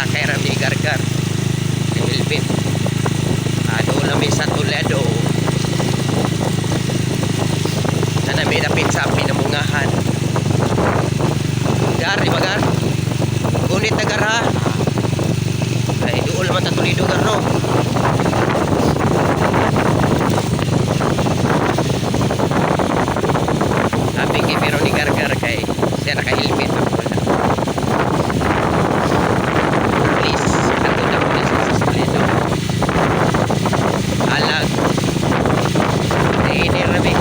sakay ram ni Gargar ng Ilpin. Doon namin sa Toledo na namin napit sa pinamungahan. Gar, di ba Gar? Gunit na Gar ha? Ay doon naman sa Toledo Gar no? Aming gipiro ni Gargar kay siya naka-helmet ako wala. Please, ato na po sa Toledo. Alag. Nainir namin.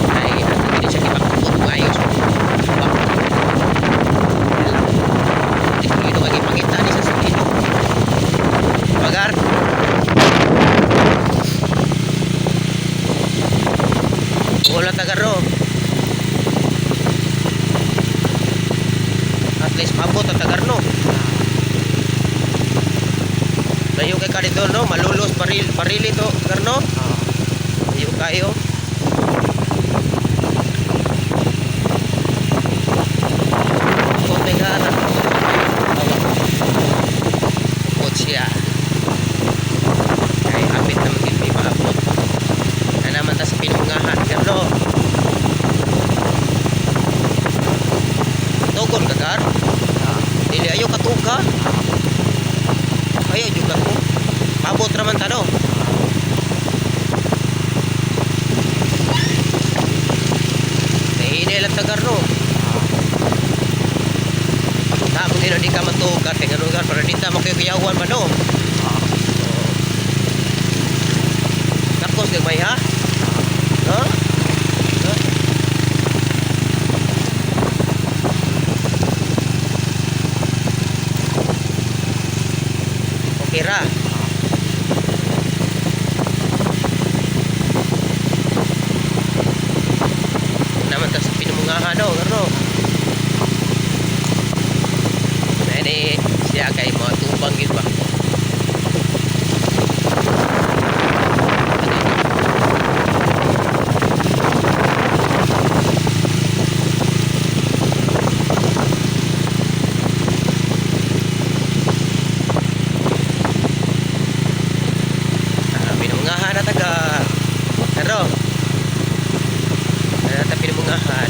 Ay, hindi siya kipakapot kung ayos. Ito kagi pangita ni sa Toledo. Bagar. Wala tagaro. At least mabot ang tagarno. Layo kay ka dito no, malulos paril ito tagarno. Layo kayo. Konti nga na. Abot siya. Kaya hapit na magiging maabot. Na naman ta sa pinungahan tagarno. Tugon ka Gar? Dili ayo katuga. Ayaw juga ko. Mabot raman ta no. Nahinay lang tagar no. Tapos hindi ka matugar kaya nga lugar para dito makikiyawan pa no. Tapos di may ha? No? Kira naman ta sa pinumungahan no garno. Ini siya kay mga tubang yun ba pinumungahan na taga pero na pinumungahan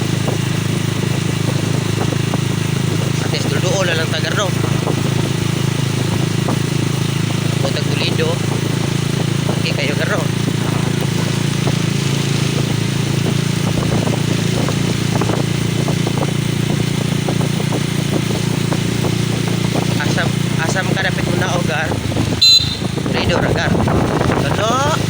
at least dulduo na lang taga no o tagtulido okay kayo garo asam ka dapat mo na o Gar Tulido ra Gar ano